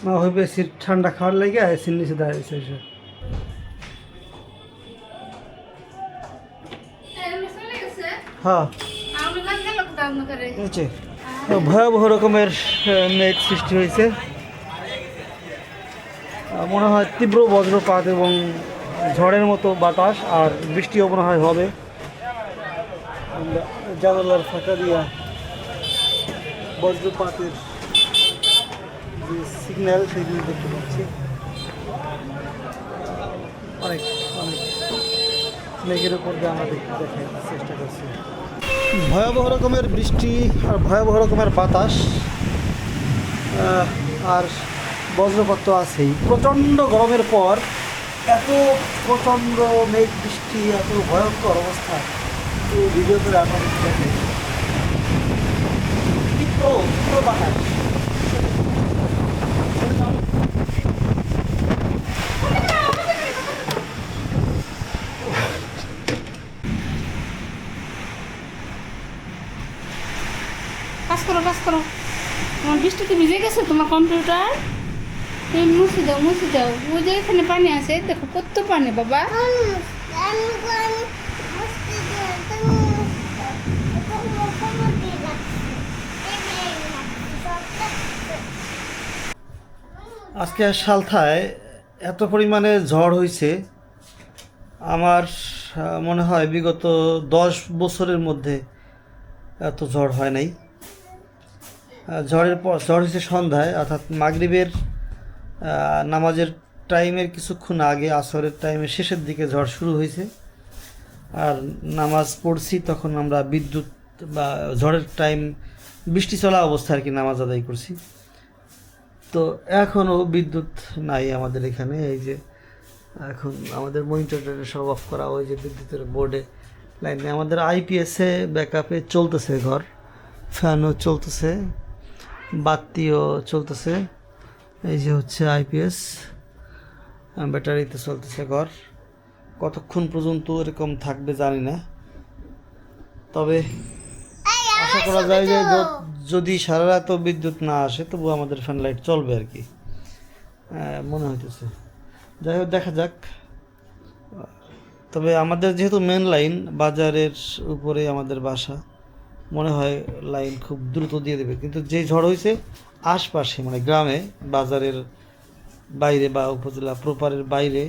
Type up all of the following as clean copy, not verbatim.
না ওই বেশি ঠান্ডা খাওয়ার লাগে এসির নিচে দাঁড়িয়েছে এসে। হ্যাঁ নিচে ভয়াবহ রকমের মেঘ সৃষ্টি হয়েছে। মনে হয় তীব্র বজ্রপাত এবং ঝড়ের মতো বাতাস, আর বৃষ্টিও মনে হয় হবে। আমরা জানালার ফাঁকা দিয়া বজ্রপাতের যে সিগন্যাল সেগুলি দেখতে পাচ্ছি। অনেক অনেক মেঘের উপর দিয়ে আমরা দেখার চেষ্টা করছি। ভয়াবহ রকমের বৃষ্টি আর ভয়াবহ রকমের বাতাস আর বজ্রপাত তো আছেই। প্রচণ্ড গরমের পর এত প্রচণ্ড মেঘ বৃষ্টি, এত ভয়ঙ্কর অবস্থা ভিডিও করে আপনাদের দেখে। তীব্র তীব্র বাতাস। কাজ করো তোমার বৃষ্টিতে ভিজে গেছে তোমার কম্পিউটার। তুমি মুছে দাও ওই যে এখানে পানি আছে, দেখো কত পানি বাবা। আজকে সালথায় এত পরিমাণে ঝড় হয়েছে, আমার মনে হয় বিগত 10 বছরের মধ্যে এত ঝড় হয় নাই। ঝড়ের পর ঝড় হয়েছে সন্ধ্যায়, অর্থাৎ মাগরিবের নামাজের টাইমের কিছুক্ষণ আগে, আসরের টাইমের শেষের দিকে ঝড় শুরু হয়েছে। আর নামাজ পড়ছি তখন আমরা বিদ্যুৎ বা ঝড়ের টাইম বৃষ্টি চলা অবস্থায় আর কি নামাজ আদায় করছি। তো এখনও বিদ্যুৎ নাই আমাদের এখানে। এই যে এখন আমাদের মনিটর সব অফ করা, ওই যে বিদ্যুতের বোর্ডে লাইন নেই। আমাদের আইপিএসে ব্যাকআপে চলতেছে ঘর, ফ্যানও চলতেছে, বাতিও চলতেছে। এই যে হচ্ছে আইপিএস, ব্যাটারিতে চলতেছে ঘর। কতক্ষণ পর্যন্ত এরকম থাকবে জানি না, তবে আশা করা যায় যে যদি সারা রাত বিদ্যুৎ না আসে তবু আমাদের ফ্যান লাইট চলবে আর কি, মনে হইতেছে। যাই হোক দেখা যাক। তবে আমাদের যেহেতু মেন লাইন, বাজারের উপরে আমাদের বাসা, মনে হয় লাইন খুব দ্রুত দিয়ে দেবে। কিন্তু যে ঝড় হয়েছে আশপাশে, মানে গ্রামে, বাজারের বাইরে বা উপজেলা প্রপারের বাইরে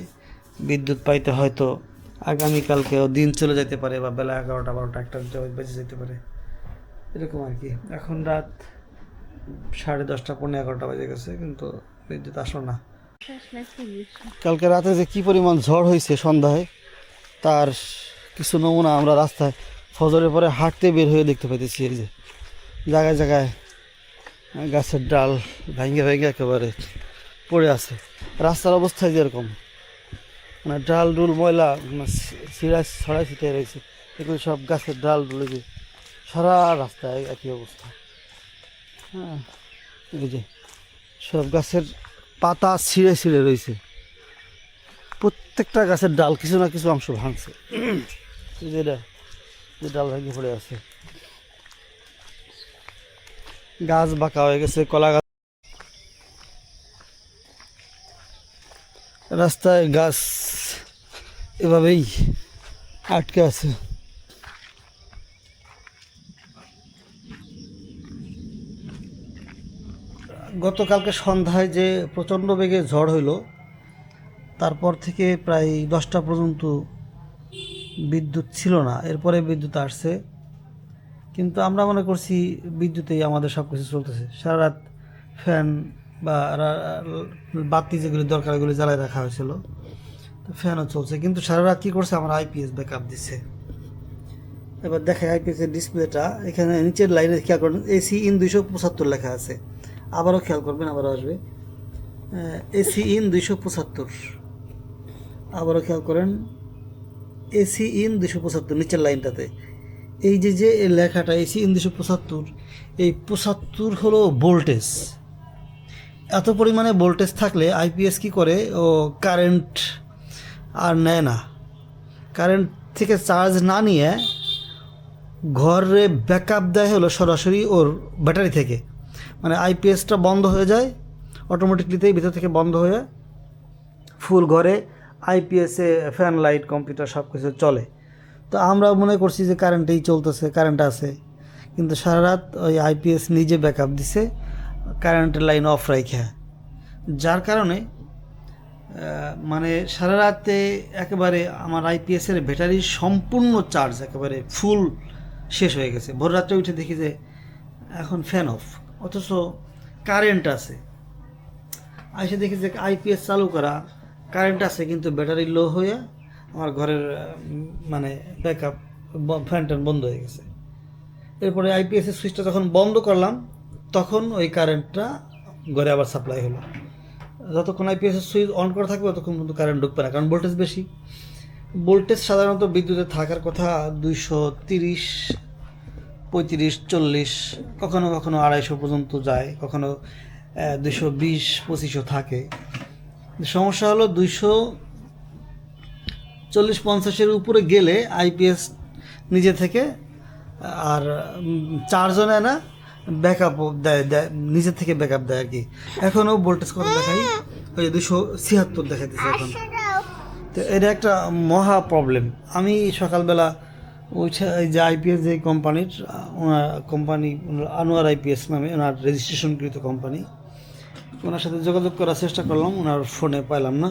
বিদ্যুৎ পাইতে হয়তো আগামীকালকেও দিন চলে যেতে পারে, বা বেলা 11টা 12টা 1টা বেজে যেতে পারে, এরকম আর কি। এখন রাত 10:30 পৌনে 11টা বেজে গেছে, কিন্তু বিদ্যুৎ আসলো না। কালকে রাতে যে কী পরিমাণ ঝড় হয়েছে সন্ধ্যায়, তার কিছু নমুনা আমরা রাস্তায় ফজরের পরে হাঁটতে বের হয়ে দেখতে পাইতেছি। এই যে জায়গায় জায়গায় গাছের ডাল ভেঙে একেবারে পড়ে আছে। রাস্তার অবস্থায় যেরকম, মানে ডাল ডুল ময়লা ছড়াই ছিটিয়ে রয়েছে, এগুলো সব গাছের ডাল ডুলে যে সারা রাস্তায় একই অবস্থা। হ্যাঁ, এই যে সব গাছের পাতা ছিঁড়ে রয়েছে, প্রত্যেকটা গাছের ডাল কিছু না কিছু অংশ ভাঙছে। এই যে ডাল ভেঙে পড়ে আছে, গাছ বাঁকা হয়ে গেছে, কলা গাছ। রাস্তায় গাছ এভাবেই আটকে আছে। গতকালকে সন্ধ্যায় যে প্রচণ্ড বেগে ঝড় হইল, তারপর থেকে প্রায় 10টা পর্যন্ত বিদ্যুৎ ছিল না। এরপরে বিদ্যুৎ আসছে, কিন্তু আমরা মনে করছি বিদ্যুতেই আমাদের সব কিছু চলতেছে। সারা রাত ফ্যান বা বাতি যেগুলি দরকার এগুলি জ্বালায় রাখা হয়েছিল, তো ফ্যানও চলছে। কিন্তু সারা রাত কী করছে, আমার আইপিএস ব্যাকআপ দিচ্ছে। এবার দেখে আইপিএসের ডিসপ্লেটা, এখানে নিচের লাইনে খেয়াল করেন এসি ইন 275 লেখা আছে। আবারও খেয়াল করবেন, আবারও আসবে এসি ইন 275। আবারও খেয়াল করেন এসি ইন 275 নিচের লাইনটাতে। এই যে লেখাটা এসি ইন 275, এই 75 হলো ভোল্টেজ। এত পরিমাণে ভোল্টেজ থাকলে আইপিএস কি করে, ও কারেন্ট আর নেয় না। কারেন্ট থেকে চার্জ না নিয়ে ঘরে ব্যাকআপ দেয় হলো সরাসরি ওর ব্যাটারি থেকে। মানে আইপিএসটা বন্ধ হয়ে যায়, অটোমেটিকলিতেই ভিতর থেকে বন্ধ হয়ে ফুল ঘরে আইপিএসে ফ্যান লাইট কম্পিউটার সব কিছু চলে। তো আমরা মনে করছি যে কারেন্টেই চলতেছে, কারেন্ট আছে, কিন্তু সারা রাত ওই আইপিএস নিজে ব্যাকআপ দিছে কারেন্টের লাইন অফ রাইখা, যার কারণে মানে সারা রাতে একেবারে আমার আইপিএসের ব্যাটারি সম্পূর্ণ চার্জ একেবারে ফুল শেষ হয়ে গেছে। ভোর রাত্রে উঠে দেখি যে এখন ফ্যান অফ, অথচ কারেন্ট আছে। এসে দেখি যে আইপিএস চালু করা, কারেন্ট আছে, কিন্তু ব্যাটারি লো হয়ে আমার ঘরের মানে ব্যাকআপ ফ্যান ট্যান বন্ধ হয়ে গেছে। এরপরে আইপিএসের সুইচটা যখন বন্ধ করলাম তখন ওই কারেন্টটা ঘরে আবার সাপ্লাই হলো। যতক্ষণ আইপিএসের সুইচ অন করা থাকবে ততক্ষণ কিন্তু কারেন্ট ঢুকবে না, কারণ ভোল্টেজ বেশি। ভোল্টেজ সাধারণত বিদ্যুতে থাকার কথা 230, 35, 40, কখনো কখনো 250 পর্যন্ত যায়, কখনো 220, 25 থাকে। সমস্যা হলো 240-50-এর উপরে গেলে আইপিএস নিজে থেকে আর চার্জও নেয় না, ব্যাকআপ দেয় নিজে থেকে ব্যাকআপ দেয় আর কি। এখনও ভোল্টেজ কত দেখাই, ওই 276 দেখাইতেছে এখন। তো এটা একটা মহা প্রবলেম। আমি সকালবেলা এই যে আইপিএস যে কোম্পানির, ওনার কোম্পানি আনোয়ার আইপিএস নামে ওনার রেজিস্ট্রেশনকৃত কোম্পানি, ওনার সাথে যোগাযোগ করার চেষ্টা করলাম, ওনার ফোনে পাইলাম না।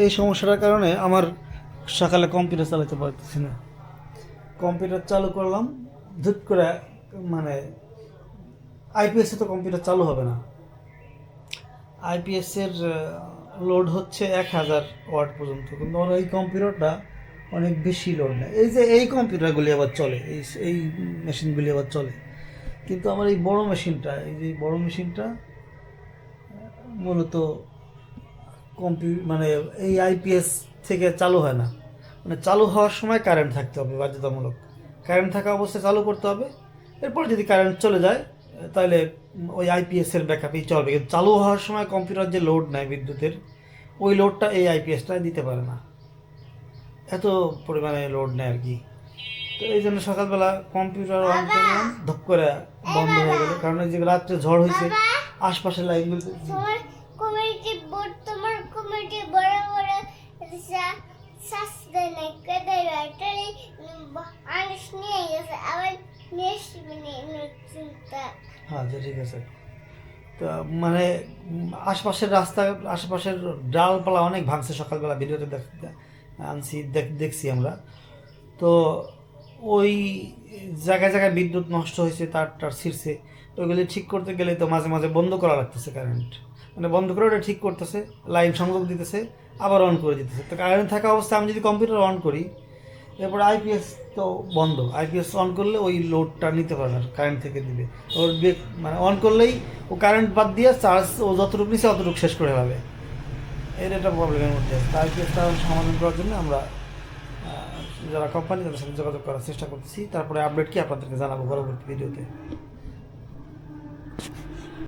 এই সমস্যাটার কারণে আমার সকালে কম্পিউটার চালাতে পারতেছি না। কম্পিউটার চালু করলাম, ধুত করে মানে আইপিএসে তো কম্পিউটার চালু হবে না। আইপিএসের লোড হচ্ছে 1000 ওয়াট পর্যন্ত, কিন্তু আমার এই কম্পিউটারটা অনেক বেশি লোড নেয়। এই যে এই কম্পিউটারগুলি আবার চলে, এই মেশিনগুলি আবার চলে, কিন্তু আমার এই বড় মেশিনটা, এই যে বড় মেশিনটা মূলত মানে এই আইপিএস থেকে চালু হয় না। মানে চালু হওয়ার সময় কারেন্ট থাকতে হবে বাধ্যতামূলক, কারেন্ট থাকা অবস্থায় চালু করতে হবে। এরপর যদি কারেন্ট চলে যায় তাহলে ওই আইপিএসের ব্যাকআপই চলবে, কিন্তু চালু হওয়ার সময় কম্পিউটার যে লোড নেয় বিদ্যুতের, ওই লোডটা এই আইপিএসটা দিতে পারে না, এত পরিমাণে লোড নেয় আর কি। তো এই জন্য সকালবেলা কম্পিউটার অন করলাম, ধপ করে বন্ধ হয়ে গেল, কারণ এই যে রাত্রে ঝড় হয়েছে, আশপাশের লাইনগুলো কমিটি বোর্ড তোমার কমিটি বড় বড় সাসদে নাই কদে ব্যাটারি আনিস নিয়ে গেছে আবার নেক্সট মিনিট চিন্তা। হ্যাঁ ঠিক আছে। তো মানে আশপাশের রাস্তা, আশেপাশের ডালপালা অনেক ভাঙছে, সকালবেলা ভিডিওতে দেখছি আমরা। তো ওই জায়গায় জায়গায় বিদ্যুৎ নষ্ট হয়েছে, তার ছিঁড়ছে, ওইগুলি ঠিক করতে গেলে তো মাঝে মাঝে বন্ধ করা লাগতেছে কারেন্ট, মানে বন্ধ করে ওটা ঠিক করতেছে, লাইন সংযোগ দিতেছে, আবার অন করে দিতেছে। তো কারেন্ট থাকা অবস্থায় আমি যদি কম্পিউটার অন করি, এরপর আইপিএস তো বন্ধ, আইপিএস অন করলে ওই লোডটা নিতে পারে না, কারেন্ট থেকে দিবে। ওর মানে অন করলেই ও কারেন্ট বাদ দিয়ে চার্জ ও যতটুকু নিচ্ছে অতটুকু শেষ করে হবে। এর একটা প্রবলেমের মধ্যে আছে। আইপিএসটা সমাধান করার জন্য আমরা যারা কোম্পানি তাদের সাথে যোগাযোগ করার চেষ্টা করতেছি। তারপরে আপডেট কি আপনাদেরকে জানাবো পরবর্তী ভিডিওতে।